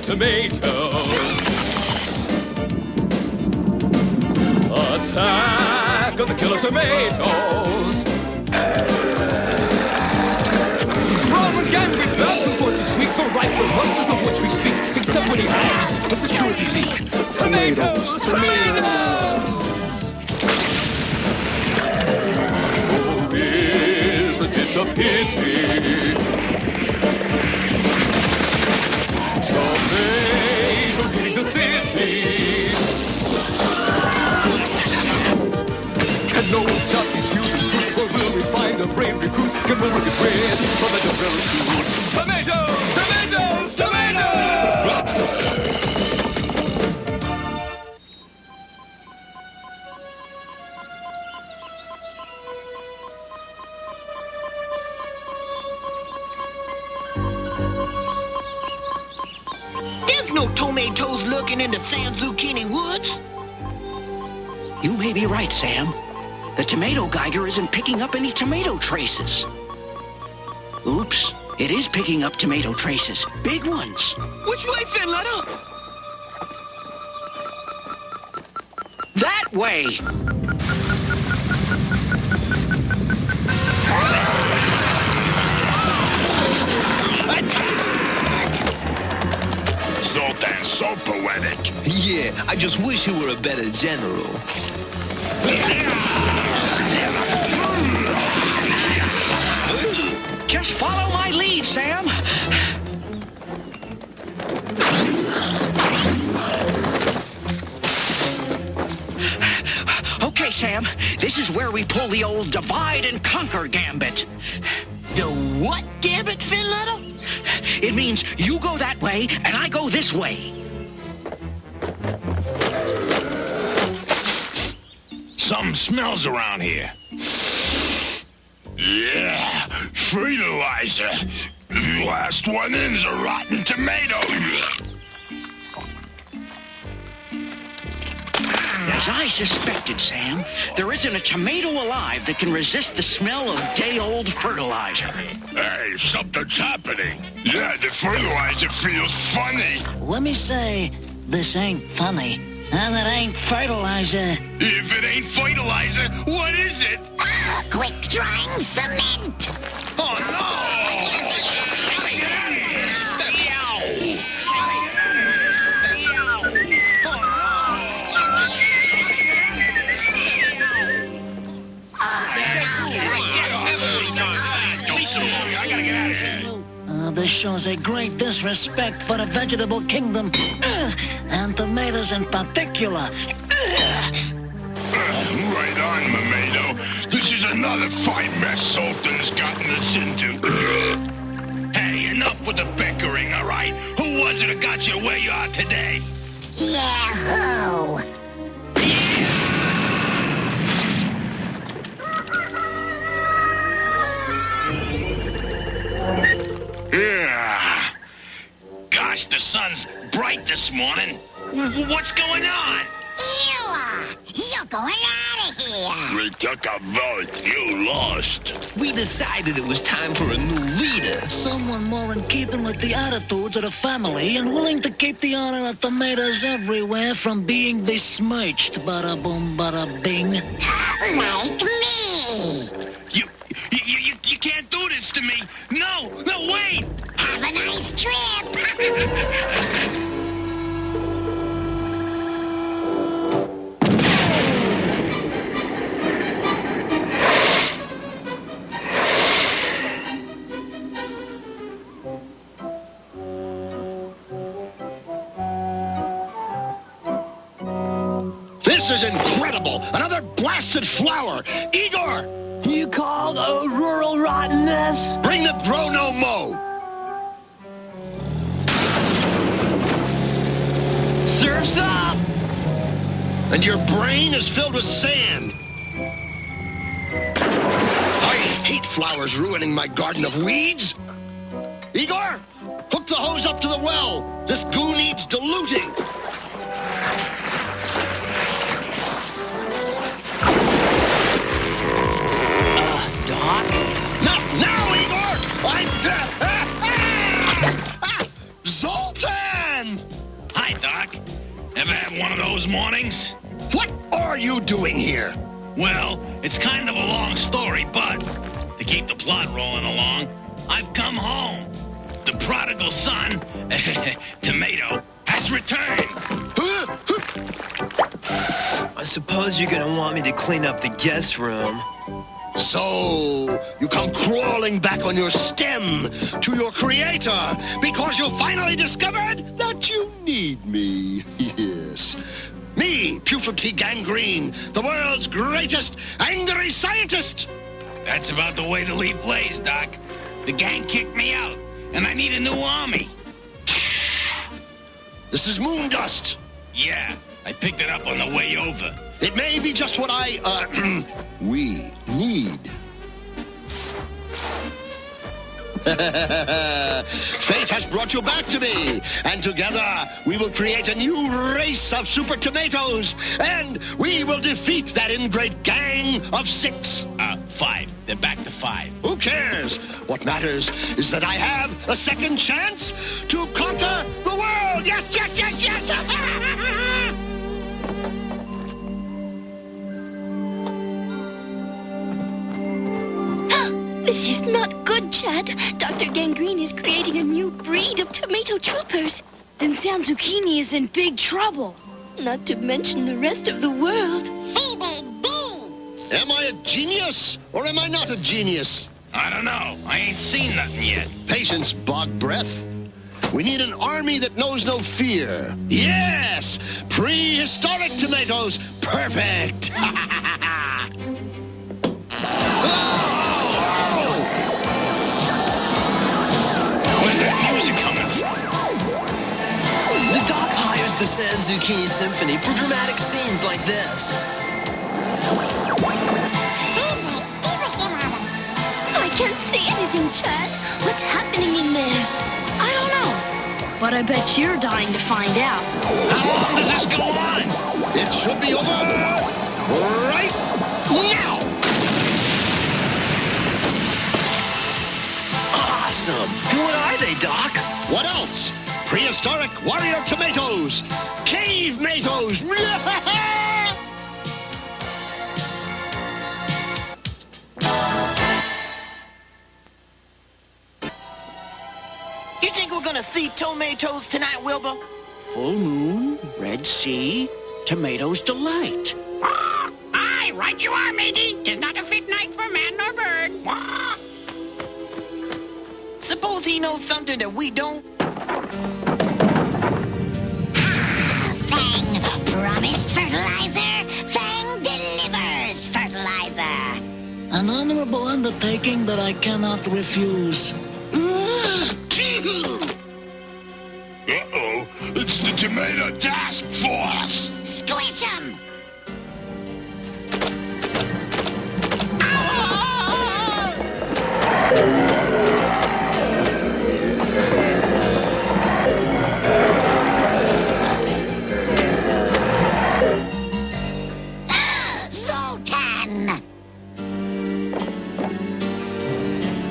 tomatoes. Attack of the killer tomatoes. Fraud with gangrene, not the foot which weak, for right with monsters of which we speak, except when he has a security leak. Tomatoes! Tomatoes! Oh, isn't it a pity? Tomatoes eating the city. And no one stops these views and fruits, or will we find a brave recruits? Can we get rid of the very food? Tomatoes! Tomatoes! Tomatoes! There's no tomatoes lurking in the San Zucchini woods. You may be right, Sam. The tomato Geiger isn't picking up any tomato traces. Oops, it is picking up tomato traces. Big ones. Which way, Finletter? That way! Zoltan's so poetic. Yeah, I just wish he were a better general. Just follow my lead, Sam. Okay, Sam, this is where we pull the old divide and conquer gambit. The what gambit, Finletter? It means you go that way and I go this way. Something smells around here. Yeah, fertilizer. Last one in's a rotten tomato. As I suspected, Sam, there isn't a tomato alive that can resist the smell of day-old fertilizer. Hey, something's happening. Yeah, the fertilizer feels funny. Let me say, this ain't funny. And it ain't fertilizer. If it ain't fertilizer, what is it? Quick-drying cement. Oh, no! This shows a great disrespect for the vegetable kingdom. And tomatoes in particular. Right on, Mamado. This is another fine mess Sultan's gotten us into. Hey, enough with the bickering, all right? Who was it who got you where you are today? Yahoo! Yeah. Gosh, the sun's bright this morning. What's going on? You're going out of here. We took a vote. You lost. We decided it was time for a new leader. Someone more in keeping with the attitudes of the family and willing to keep the honor of tomatoes everywhere from being besmirched. Bada boom, bada bing. Like me. You can't do this to me. No, wait. Have a nice trip. This is incredible! Another blasted flower! Igor! You called a rural rottenness? Bring the Grow-No-Mo! Surf's up! And your brain is filled with sand. I hate flowers ruining my garden of weeds. Igor, hook the hose up to the well. This goo needs diluting. Doc? Now, Igor! Zoltan! Hi, Doc. Ever had one of those mornings? What are you doing here? Well, it's kind of a long story, but to keep the plot rolling along, I've come home. The prodigal son, Tomato, has returned. I suppose you're gonna want me to clean up the guest room. So, you come crawling back on your stem to your creator because you finally discovered that you need me. Yes. Me, Putrid T. Gangreen, the world's greatest angry scientist. That's about the way the leaf lays, Doc. The gang kicked me out, and I need a new army. This is moon dust. Yeah, I picked it up on the way over. It may be just what we need. Fate has brought you back to me, and together we will create a new race of super tomatoes, and we will defeat that ingrate gang of 6. 5. They're back to 5. Who cares? What matters is that I have a second chance to conquer the world. Yes, yes, yes, yes. This is not good, Chad. Dr. Gangreen is creating a new breed of tomato troopers. Then San Zucchini is in big trouble. Not to mention the rest of the world. Am I a genius or am I not a genius? I don't know. I ain't seen nothing yet. Patience, bog breath. We need an army that knows no fear. Yes! Prehistoric tomatoes. Perfect! Where's that music coming from? The Doc hires the San Zucchini Symphony for dramatic scenes like this. I can't see anything, Chad. What's happening in there? I don't know. But I bet you're dying to find out. How long does this go on? It should be over right now! Awesome. What are they, Doc? What else? Prehistoric warrior tomatoes! Cave-matos! You think we're gonna see tomatoes tonight, Wilbur? Full moon, Red Sea, tomatoes delight. Aye, right you are, matey. 'Tis not a fit night for man nor bird. Suppose he knows something that we don't? Fang promised fertilizer. Fang delivers fertilizer. An honorable undertaking that I cannot refuse. Uh-oh. It's the Tomato Task Force. Squish 'em. Sultan.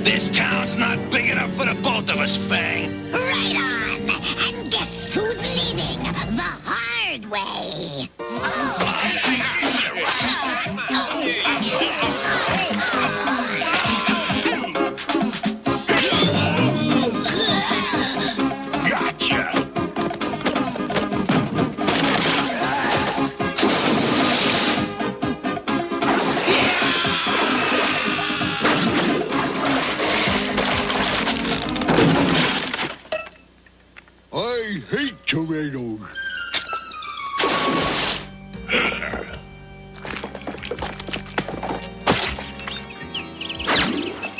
This town's not big enough for the both of us, Fang. Right on. And guess who's leading the hard way? Gotcha. I hate tomatoes.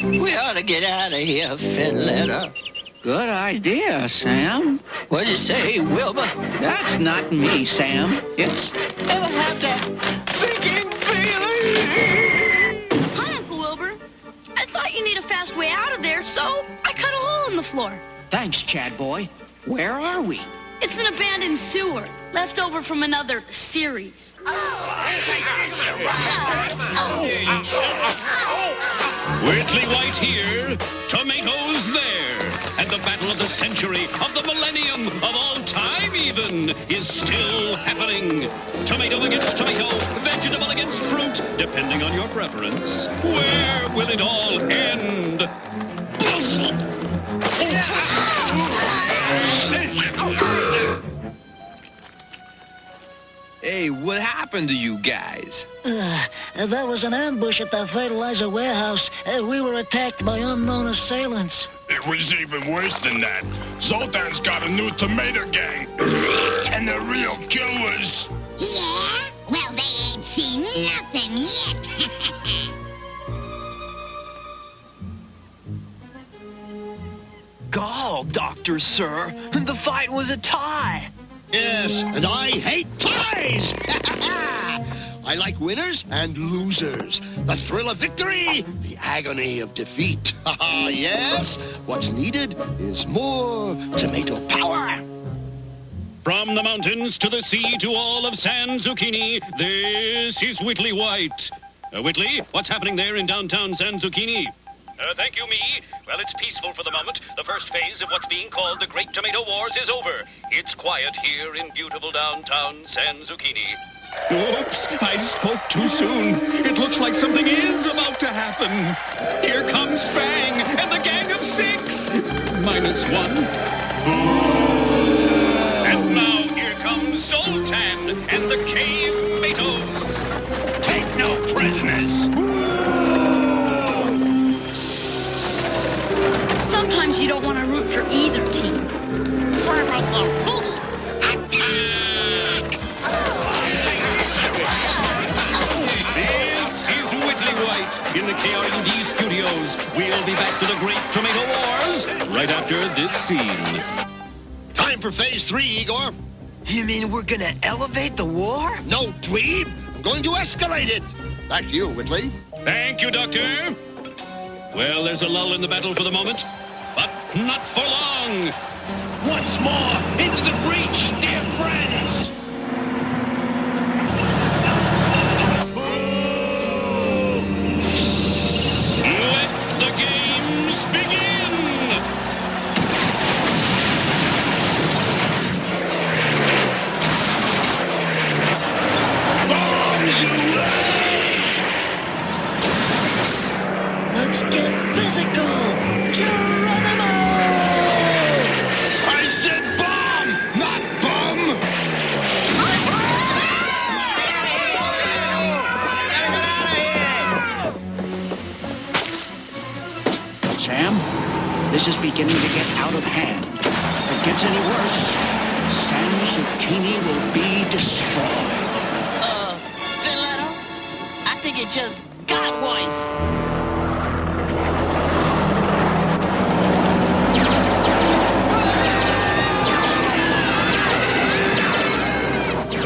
We ought to get out of here, Finletter. Good idea, Sam. What'd you say, Wilbur? That's not me, Sam. It's... Ever have that sinking feeling? Hi, Uncle Wilbur. I thought you need a fast way out of there, so I cut a hole in the floor. Thanks, Chad boy. Where are we? It's an abandoned sewer, left over from another series. Weirdly white here, tomatoes there, and the battle of the century, of the millennium, of all time even, is still happening. Tomato against tomato, vegetable against fruit, depending on your preference. Where will it all end? Hey, what happened to you guys? That was an ambush at the fertilizer warehouse. We were attacked by unknown assailants. It was even worse than that. Zoltan's got a new tomato gang. And the real killers. Yeah? Well, they ain't seen nothing yet. Gall, Doctor, sir. The fight was a tie. Yes, and I hate ties! I like winners and losers. The thrill of victory, the agony of defeat. Yes, what's needed is more tomato power. From the mountains to the sea to all of San Zucchini, this is Whitley White. Whitley, what's happening there in downtown San Zucchini? Thank you, me. Well, it's peaceful for the moment. The first phase of what's being called the Great Tomato Wars is over. It's quiet here in beautiful downtown San Zucchini. Oops, I spoke too soon. It looks like something is about to happen. Here comes Fang and the gang of 6. -1. And now here comes Zoltan and the cave tomatoes. Take no prisoners. Sometimes you don't want to root for either team. For myself, attack! This is Whitley White in the KRUD studios. We'll be back to the Great Tomato Wars right after this scene. Time for phase 3, Igor. You mean we're gonna elevate the war? No, dweeb. I'm going to escalate it. Back to you, Whitley. Thank you, Doctor. Well, there's a lull in the battle for the moment, but not for long. Once more, into the breach, dear friends. Let the games begin. Let's get physical. Geronimo! I said bomb, not bum. Sam, this is beginning to get out of hand. If it gets any worse, San Zucchini will be destroyed. Finletter, I think it just got worse.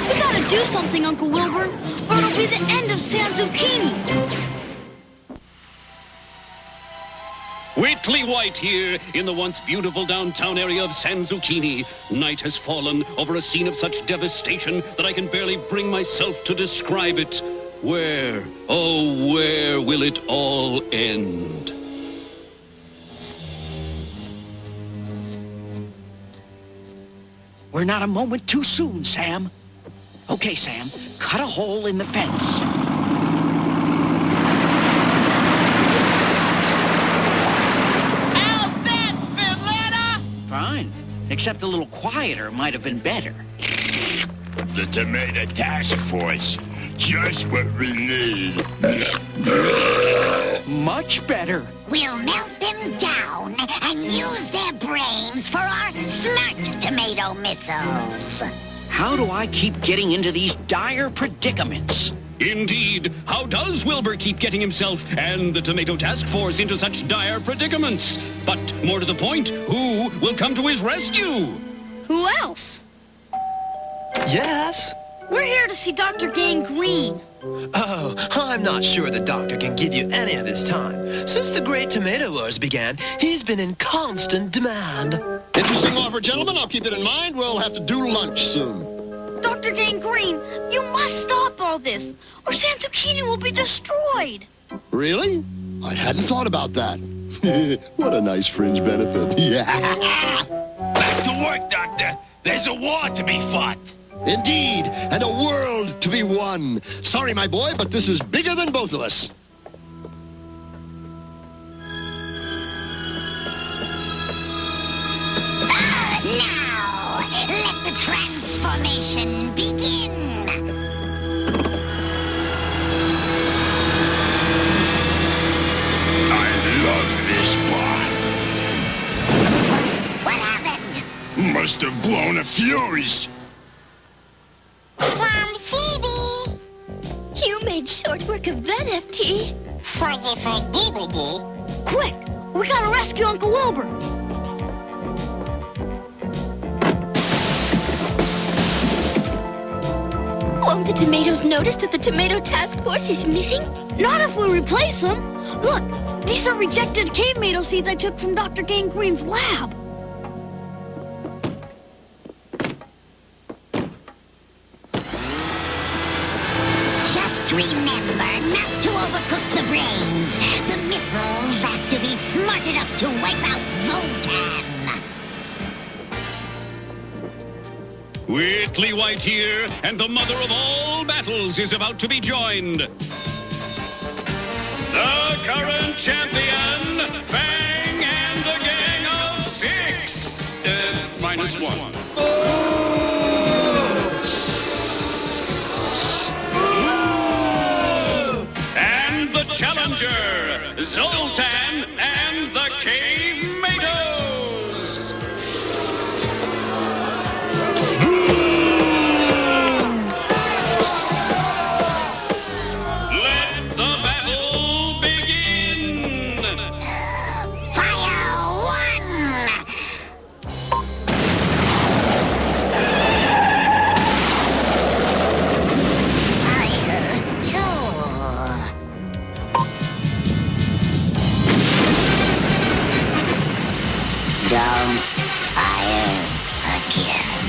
We gotta do something, Uncle Wilbur, or it'll be the end of San Zucchini. Whitley White here in the once beautiful downtown area of San Zucchini. Night has fallen over a scene of such devastation that I can barely bring myself to describe it. Where, oh, where will it all end? We're not a moment too soon, Sam. Okay, Sam, cut a hole in the fence. How's that, Finletter? Fine, except a little quieter might have been better. The Tomato Task Force. Just what we need. Much better. We'll melt them down and use their brains for our smart tomato missiles. How do I keep getting into these dire predicaments? Indeed, how does Wilbur keep getting himself and the Tomato Task Force into such dire predicaments? But more to the point, who will come to his rescue? Who else? Yes? We're here to see Dr. Gangreen. Oh, I'm not sure the doctor can give you any of his time. Since the Great Tomato Wars began, he's been in constant demand. Interesting offer, gentlemen. I'll keep it in mind. We'll have to do lunch soon. Dr. Gangreen, you must stop all this, or San Zucchini will be destroyed. Really? I hadn't thought about that. What a nice fringe benefit. Yeah. Back to work, Doctor. There's a war to be fought. Indeed, and a world to be won. Sorry, my boy, but this is bigger than both of us. Now, let the transformation begin. I love this part. What happened? Must have blown a fuse. From Phoebe. You made short work of that, FT. For the DVD. Quick! We gotta rescue Uncle Wilbur! Won't the tomatoes notice that the tomato task force is missing? Not if we replace them! Look, these are rejected cave tomato seeds I took from Dr. Gangreen's lab. Just remember not to overcook the brains. The missiles have to be smart enough to wipe out Zoltan. Whitley White here, and the mother of all battles is about to be joined. The current champion, Fang and the gang of 6. -1. And the challenger, Zoltan and the Cave-Matos. Let the battle begin. Fire 1. Don't fire again.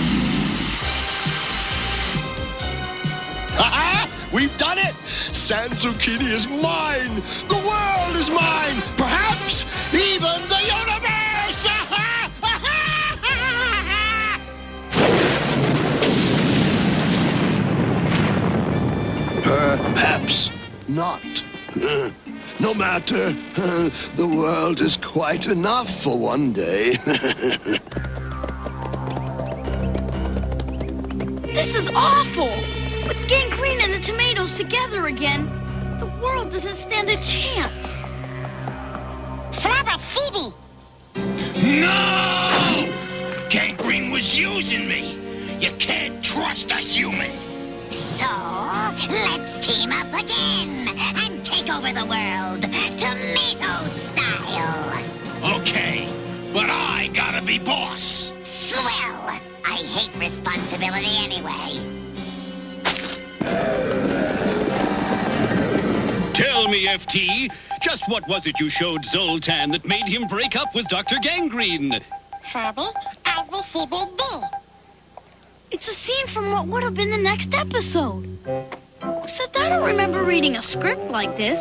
Ha-ha! We've done it! San Zucchini is mine! The world is mine! Perhaps even the universe! Perhaps not. No matter. The world is quite enough for one day. This is awful! With Gangreen and the tomatoes together again, the world doesn't stand a chance. Flabber Phoebe! No! Gangreen was using me. You can't trust a human. So, let's team up again and take over the world, tomato style. Okay, but I gotta be boss. Swell! I hate responsibility anyway. Tell me, FT, just what was it you showed Zoltan that made him break up with Dr. Gangreen? Herbie, I received a D. It's a scene from what would have been the next episode. Except I don't remember reading a script like this.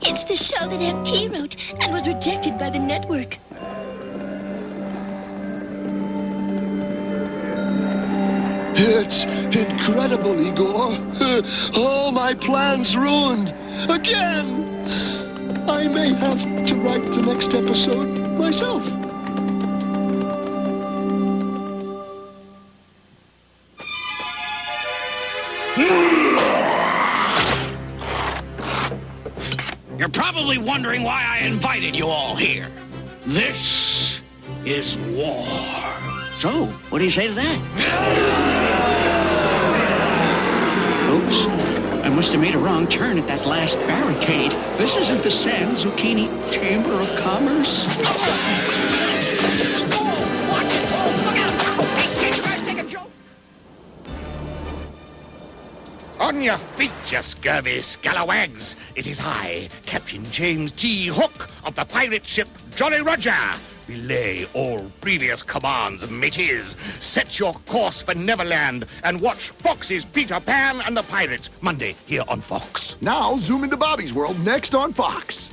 It's the show that FT wrote and was rejected by the network. It's incredible, Igor. All my plans ruined. Again. I may have to write the next episode myself. You're probably wondering why I invited you all here. This is war. So, what do you say to that? Oops. I must have made a wrong turn at that last barricade. This isn't the San Zucchini Chamber of Commerce. On your feet, you scurvy scalawags. It is I, Captain James T. Hook of the pirate ship Jolly Roger. Relay all previous commands, mateys. Set your course for Neverland and watch Fox's Peter Pan and the Pirates Monday here on Fox. Now zoom into Bobby's World next on Fox.